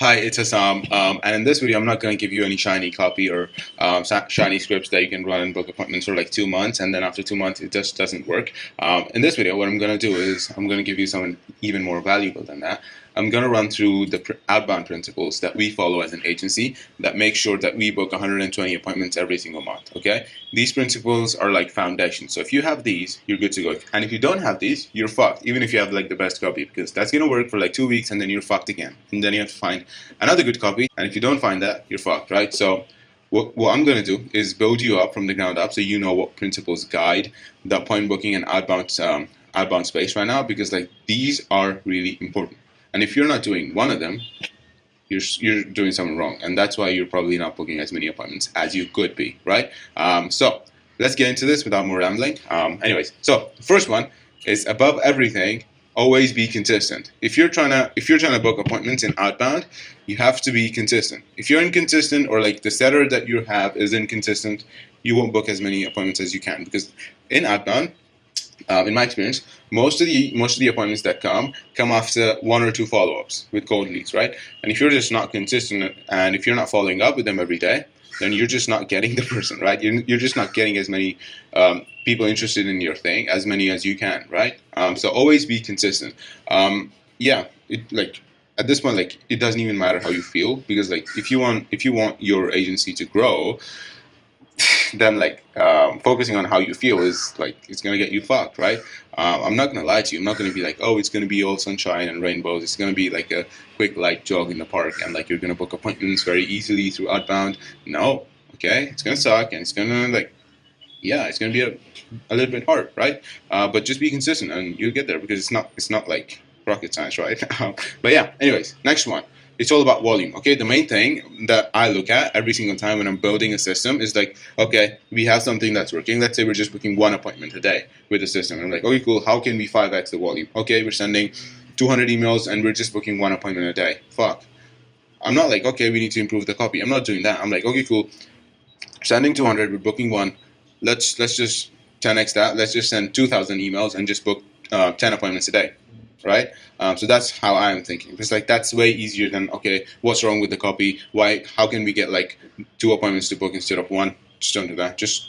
Hi, it's Assam, and in this video, I'm not going to give you any shiny copy or shiny scripts that you can run and book appointments for like 2 months, and then after 2 months, it just doesn't work. In this video, what I'm going to do is I'm going to give you something even more valuable than that. I'm going to run through the outbound principles that we follow as an agency that make sure that we book 120 appointments every single month, okay? These principles are like foundation. So if you have these, you're good to go. And if you don't have these, you're fucked, even if you have like the best copy, because that's going to work for like 2 weeks and then you're fucked again. And then you have to find another good copy. And if you don't find that, you're fucked, right? So what I'm going to do is build you up from the ground up so you know what principles guide the appointment booking and outbound space right now, because like these are really important. And if you're not doing one of them, you're doing something wrong, and that's why you're probably not booking as many appointments as you could be, right? So let's get into this without more rambling. Anyways, so the first one is above everything, always be consistent. If you're trying to book appointments in outbound, you have to be consistent. If you're inconsistent, or like the setter that you have is inconsistent, you won't book as many appointments as you can, because in outbound, in my experience, most of the appointments that come after 1 or 2 follow-ups with cold leads, right? And if you're just not consistent, and if you're not following up with them every day, then you're just not getting the person, right? You're just not getting as many people interested in your thing, as many as you can, right? So always be consistent. Yeah, at this point, like, it doesn't even matter how you feel, because like if you want your agency to grow, then like focusing on how you feel is like, it's gonna get you fucked, right? I'm not gonna lie to you. I'm not gonna be like, oh, it's gonna be all sunshine and rainbows. It's gonna be like a quick light jog in the park, and like you're gonna book appointments very easily through outbound. No, okay, it's gonna suck, and it's gonna it's gonna be a little bit hard, right? But just be consistent, and you'll get there, because it's not like rocket science, right? But yeah, anyways, next one. It's all about volume, okay? The main thing that I look at every single time when I'm building a system is like, okay, we have something that's working. Let's say we're just booking 1 appointment a day with the system. I'm like, okay, cool. How can we 5x the volume? Okay, we're sending 200 emails and we're just booking 1 appointment a day. Fuck. I'm not like, okay, we need to improve the copy. I'm not doing that. I'm like, okay, cool. Sending 200, we're booking 1. Let's just 10x that. Let's just send 2,000 emails and just book 10 appointments a day. Right? So that's how I'm thinking. It's like, that's way easier than, okay, what's wrong with the copy? Why? How can we get like 2 appointments to book instead of 1? Just don't do that. Just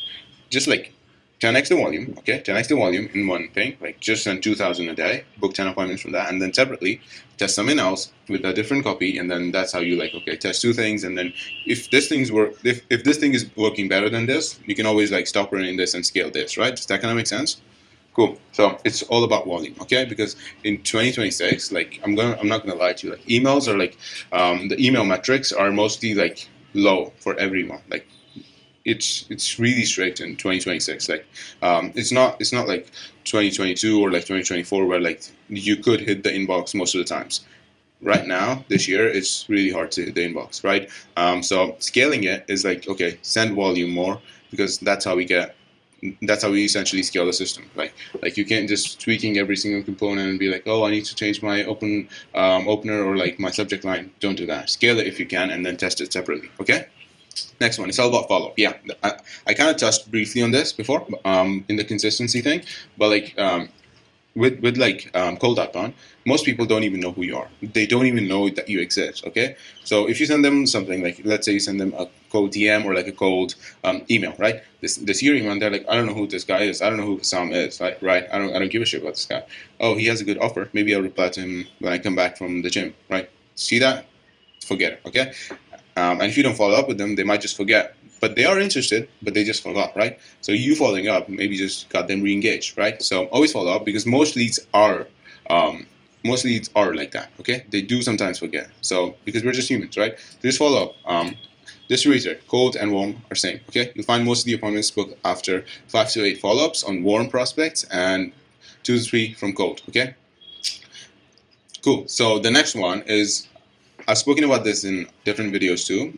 like 10x the volume, okay? 10x the volume in one thing. Like, just send 2,000 a day, book 10 appointments from that, and then separately test something else with a different copy, and then that's how you like, okay, test 2 things, and then if this thing is working better than this, you can always like stop running this and scale this, right? Does that kind of make sense? Cool. So it's all about volume, okay? Because in 2026, like I'm not gonna lie to you, like emails are like the email metrics are mostly like low for everyone. Like it's really strict in 2026. Like it's not like 2022 or like 2024 where like you could hit the inbox most of the times. Right now, this year, it's really hard to hit the inbox, right? So scaling it is like, okay, send volume more, because that's how we essentially scale the system. Like you can't just tweaking every single component and be like, oh, I need to change my opener or like my subject line. Don't do that. Scale it if you can, and then test it separately. Okay. Next one. It's all about follow-up. Yeah, I kind of touched briefly on this before in the consistency thing, but like with like cold outbound, most people don't even know who you are. They don't even know that you exist. Okay, so if you send them something, like let's say you send them a cold DM or like a cold email, right? This year email, they're like, I don't know who this guy is. I don't know who Sam is. Right? I don't give a shit about this guy. Oh, he has a good offer. Maybe I'll reply to him when I come back from the gym. Right? See that? Forget it. Okay. And if you don't follow up with them, they might just forget. But they are interested, but they just forgot, right? So you following up maybe just got them re-engaged, right? So always follow up, because most leads are like that, okay? They do sometimes forget. So because we're just humans, right? So just follow up. Just to reiterate, cold and warm are same, okay? You'll find most of the appointments booked after 5 to 8 follow-ups on warm prospects and 2 to 3 from cold, okay? Cool. So the next one is, I've spoken about this in different videos too,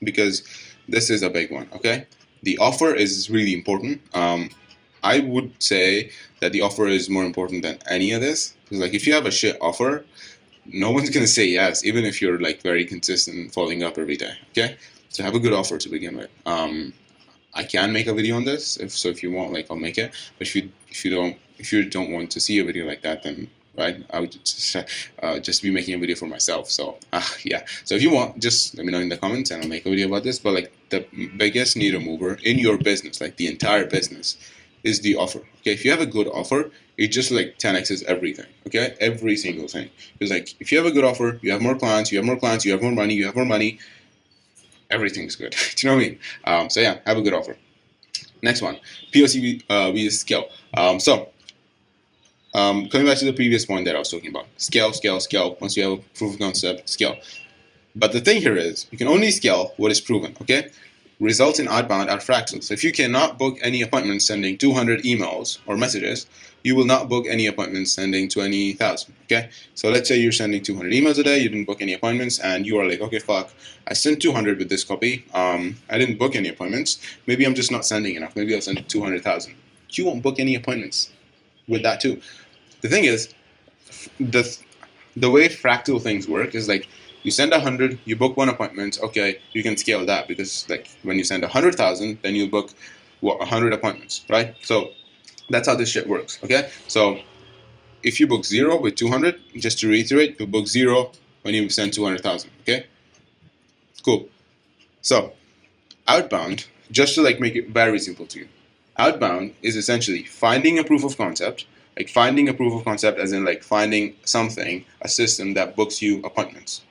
because this is a big one, okay? The offer is really important. I would say that the offer is more important than any of this, because like if you have a shit offer, no one's gonna say yes, even if you're like very consistent and following up every day, okay? So have a good offer to begin with. I can make a video on this, if you want, like I'll make it. But if you don't want to see a video like that, then right? I would just be making a video for myself. So yeah. So if you want, just let me know in the comments, and I'll make a video about this. But like the biggest needle mover in your business, like the entire business, is the offer. Okay, if you have a good offer, it just like 10x's everything. Okay, every single thing. It's like if you have a good offer, you have more clients, you have more clients, you have more money, you have more money. Everything's good. Do you know what I mean? So yeah, have a good offer. Next one, POC via scale. Coming back to the previous point that I was talking about, scale, scale, scale. Once you have a proof of concept, scale. But the thing here is, you can only scale what is proven, okay? Results in outbound are fractals. So if you cannot book any appointments sending 200 emails or messages, you will not book any appointments sending 20,000, okay? So let's say you're sending 200 emails a day, you didn't book any appointments, and you are like, okay, fuck, I sent 200 with this copy, I didn't book any appointments, maybe I'm just not sending enough, maybe I'll send 200,000. You won't book any appointments with that too. The thing is, the way fractal things work is like, you send 100, you book one appointment, okay, you can scale that because like when you send 100,000, then you book 100 appointments, right? So that's how this shit works, okay? So if you book 0 with 200, just to reiterate, you book 0 when you send 200,000, okay? Cool. So outbound, just to like make it very simple to you, outbound is essentially finding a proof of concept, like finding a proof of concept as in like finding something, a system that books you appointments.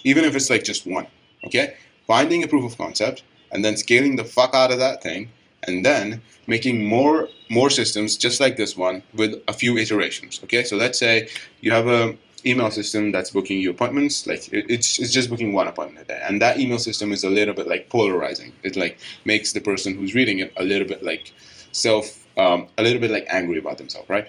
Even if it's like just one, okay? Finding a proof of concept and then scaling the fuck out of that thing and then making more systems just like this one with a few iterations, okay? So let's say you have a email system that's booking you appointments, like it's just booking one appointment a day, and that email system is a little bit like polarizing. It like makes the person who's reading it a little bit like a little bit like angry about themselves, right?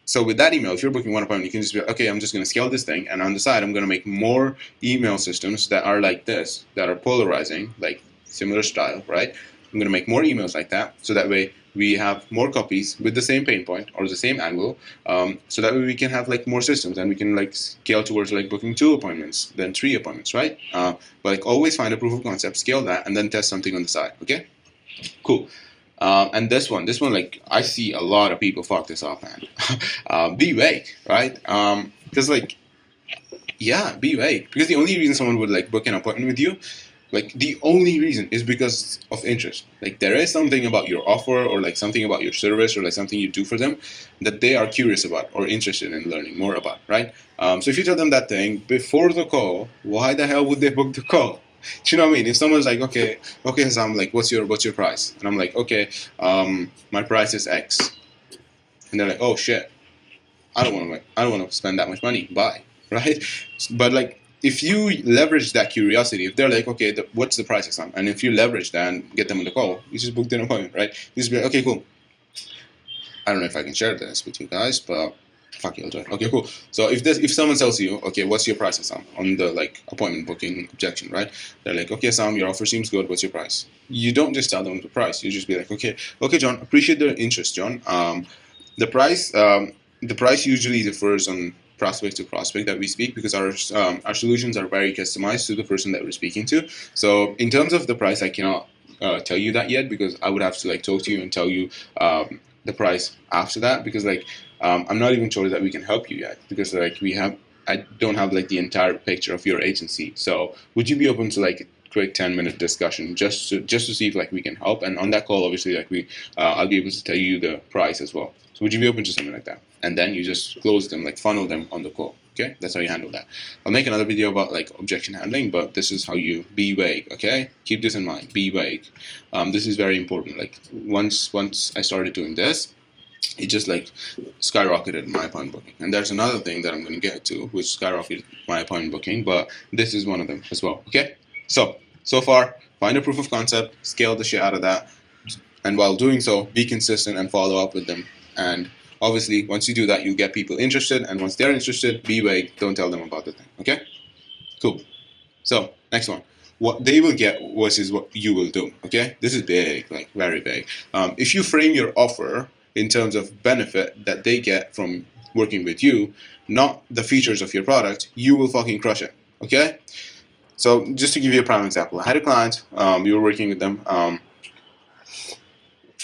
So with that email, if you're booking one appointment, you can just be like, okay, I'm just going to scale this thing, and on the side, I'm going to make more email systems that are like this, that are polarizing, like similar style, right? I'm going to make more emails like that, so that way we have more copies with the same pain point or the same angle, so that way we can have like more systems, and we can like scale towards like booking 2 appointments, then 3 appointments, right? But like always find a proof of concept, scale that, and then test something on the side, okay? Cool. And this one, like I see a lot of people fuck this up, man. Be vague, right? Because like, yeah, be vague. Because the only reason someone would like book an appointment with you, like the only reason is because of interest. Like there is something about your offer or like something about your service or like something you do for them that they are curious about or interested in learning more about, right? So if you tell them that thing before the call, why the hell would they book the call? Do you know what I mean? If someone's like, okay, so I'm like, what's your price? And I'm like, okay, my price is X, and they're like, oh shit, I don't want to spend that much money. Bye, right? But like, if you leverage that curiosity, if they're like, okay, what's the price of some? And if you leverage that and get them on the call, you just book an appointment, right? You just be like, okay, cool. I don't know if I can share this with you guys, but fuck you, I'll do it. Okay, cool. So if someone tells you, okay, what's your price, Sam, on the like appointment booking objection, right? They're like, okay, Sam, your offer seems good. What's your price? You don't just tell them the price. You just be like, okay, John, appreciate the interest, John. The price usually differs on prospect to prospect that we speak because our solutions are very customized to the person that we're speaking to. So in terms of the price, I cannot tell you that yet because I would have to like talk to you and tell you the price after that because like I'm not even sure that we can help you yet because like I don't have like the entire picture of your agency. So would you be open to like a quick 10-minute discussion just to see if like we can help? And on that call, obviously like I'll be able to tell you the price as well. So would you be open to something like that? And then you just close them, like funnel them on the call. Okay, that's how you handle that. I'll make another video about like objection handling, but this is how you be vague. Okay, keep this in mind. Be vague. This is very important. Like once I started doing this, it just like skyrocketed my appointment booking. And there's another thing that I'm going to get to, which skyrocketed my appointment booking, but this is one of them as well. Okay, so far, find a proof of concept, scale the shit out of that, and while doing so, be consistent and follow up with them. And obviously, once you do that, you get people interested, and once they're interested, be vague. Don't tell them about the thing. Okay? Cool. So next one. What they will get versus what you will do. Okay? This is big, like very big. If you frame your offer in terms of benefit that they get from working with you, not the features of your product, you will fucking crush it. Okay? So just to give you a prime example, I had a client. We were working with them.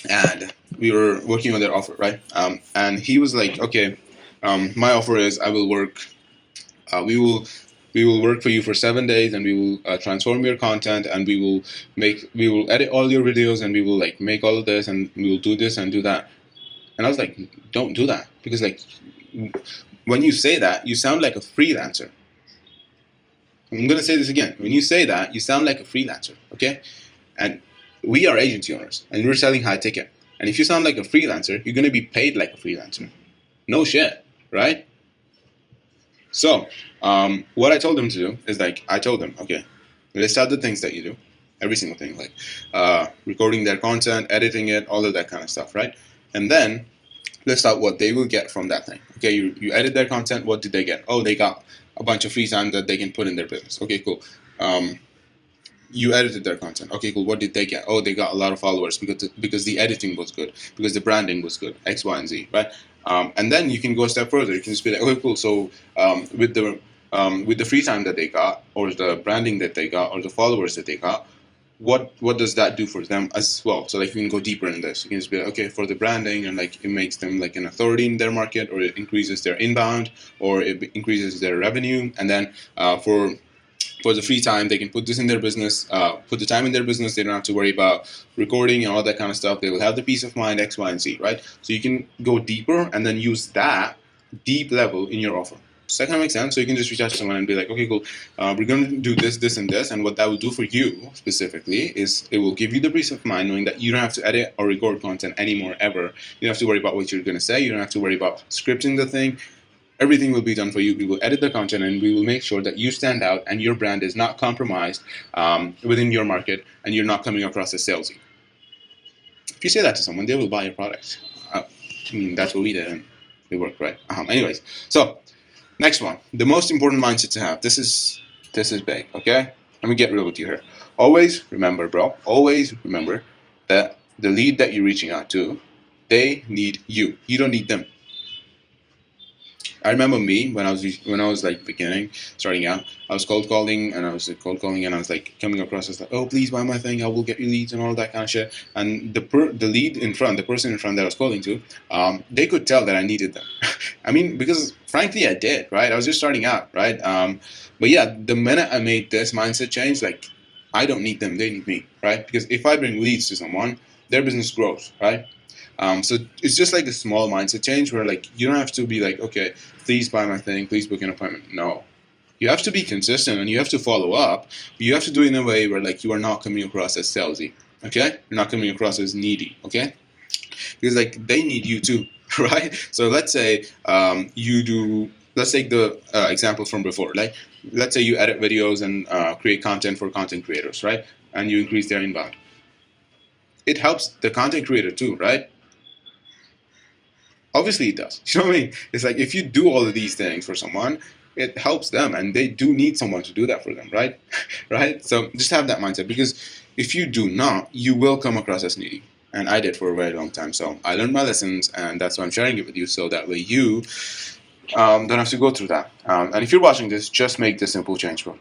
and we were working on their offer, right? And he was like, okay, my offer is I will work. We will work for you for 7 days, and we will transform your content, and we will edit all your videos, and we will like make all of this, and we will do this and do that. And I was like, don't do that, because like when you say that, you sound like a freelancer. I'm gonna say this again. When you say that, you sound like a freelancer, okay? And we are agency owners, and we're selling high ticket. And if you sound like a freelancer, you're gonna be paid like a freelancer. No shit, right? So, what I told them to do is like, I told them, okay, list out the things that you do, every single thing, like recording their content, editing it, all of that kind of stuff, right? And then list out what they will get from that thing. Okay, you edit their content, what did they get? Oh, they got a bunch of free time that they can put in their business. Okay, cool. You edited their content. Okay, cool. What did they get? Oh, they got a lot of followers because the editing was good, because the branding was good, X, Y, and Z, right? And then you can go a step further. You can just be like, okay, cool. So with the free time that they got, or the branding that they got, or the followers that they got, what does that do for them as well? So like you can go deeper in this. You can just be like, okay, for the branding, and like it makes them like an authority in their market, or it increases their inbound, or it increases their revenue. And then for the free time, they can put this in their business, put the time in their business. They don't have to worry about recording and all that kind of stuff. They will have the peace of mind, X, Y, and Z, right? So you can go deeper and then use that deep level in your offer. Does that kind of make sense? So you can just reach out to someone and be like, okay, cool, we're going to do this, this, and this. And what that will do for you specifically is it will give you the peace of mind knowing that you don't have to edit or record content anymore, ever. You don't have to worry about what you're going to say. You don't have to worry about scripting the thing. Everything will be done for you. We will edit the content, and we will make sure that you stand out and your brand is not compromised within your market, and you're not coming across as salesy. If you say that to someone, they will buy your product. I mean, that's what we did, and it worked, right? Anyways, so next one, the most important mindset to have. This is big, okay? Let me get real with you here. Always remember, bro. Always remember that the lead that you're reaching out to, they need you. You don't need them. I remember me when I was like beginning, starting out. I was cold calling, and I was like coming across as like, oh, please buy my thing. I will get you leads and all that kind of shit. And the lead in front, the person in front that I was calling to, they could tell that I needed them. I mean, because frankly, I did, right? I was just starting out, right? But yeah, the minute I made this mindset change, like, I don't need them, they need me, right? Because if I bring leads to someone, their business grows, right? So it's just like a small mindset change where like you don't have to be like, okay, please buy my thing, please book an appointment. No. You have to be consistent, and you have to follow up, but you have to do it in a way where like you are not coming across as salesy, okay? You're not coming across as needy, okay? Because like they need you too, right? So let's say let's take the example from before. Like, let's say you edit videos and create content for content creators, right? And you increase their inbound. It helps the content creator too, right? Obviously it does. You know what I mean? It's like if you do all of these things for someone, it helps them, and they do need someone to do that for them, right? Right? So just have that mindset, because if you do not, you will come across as needy. And I did for a very long time. So I learned my lessons, and that's why I'm sharing it with you, so that way you don't have to go through that. And if you're watching this, just make this simple change, bro.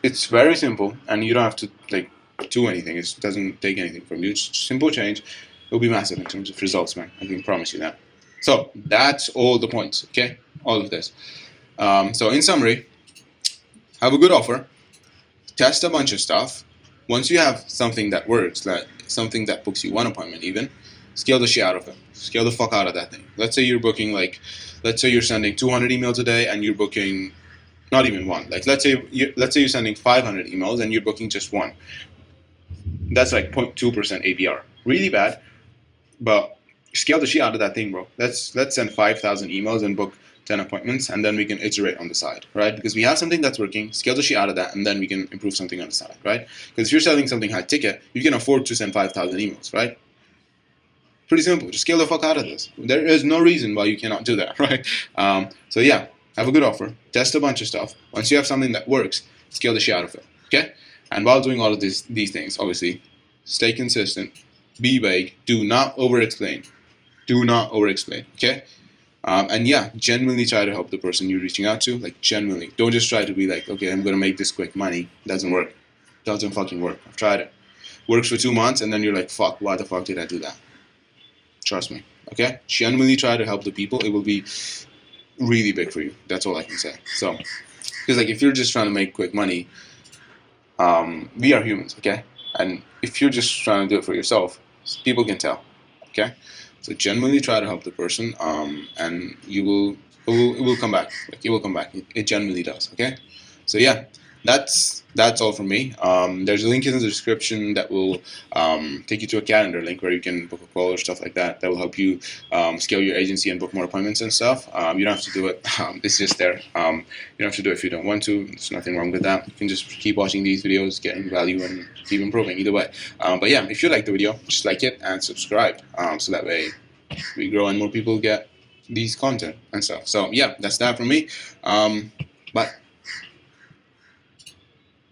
It's very simple, and you don't have to like do anything. It doesn't take anything from you. It's simple change. It'll be massive in terms of results, man. I can promise you that. So that's all the points, okay? All of this. So in summary, have a good offer, test a bunch of stuff. Once you have something that works, like something that books you one appointment even, scale the shit out of it. Scale the fuck out of that thing. Let's say you're sending 200 emails a day, and you're booking not even one. Like let's say you're sending 500 emails and you're booking just one. That's like 0.2% APR. Really bad, but scale the shit out of that thing, bro. Let's send 5,000 emails and book 10 appointments, and then we can iterate on the side, right? Because we have something that's working, scale the shit out of that, and then we can improve something on the side, right? Because if you're selling something high ticket, you can afford to send 5,000 emails, right? Pretty simple. Just scale the fuck out of this. There is no reason why you cannot do that, right? So yeah, have a good offer, test a bunch of stuff. Once you have something that works, scale the shit out of it, okay? And while doing all of these things, obviously, stay consistent, be vague, do not over-explain. Do not over-explain, okay? And yeah, genuinely try to help the person you're reaching out to, like genuinely. Don't just try to be like, okay, I'm going to make this quick money. Doesn't work. Doesn't fucking work. I've tried it. Works for 2 months, and then you're like, fuck, why the fuck did I do that? Trust me. Okay? Genuinely try to help the people. It will be really big for you. That's all I can say. So, because like if you're just trying to make quick money, we are humans, okay? And if you're just trying to do it for yourself, people can tell, okay? So genuinely try to help the person, and it will come back. Like it will come back. It genuinely does, okay? So yeah, that's all from me. There's a link in the description that will take you to a calendar link where you can book a call or stuff like that. That will help you scale your agency and book more appointments and stuff. You don't have to do it. It's just there. You don't have to do it if you don't want to. There's nothing wrong with that. You can just keep watching these videos, getting value, and keep improving. Either way. But yeah, if you like the video, just like it and subscribe. So that way we grow and more people get these content and stuff. So yeah, that's that from me. Bye.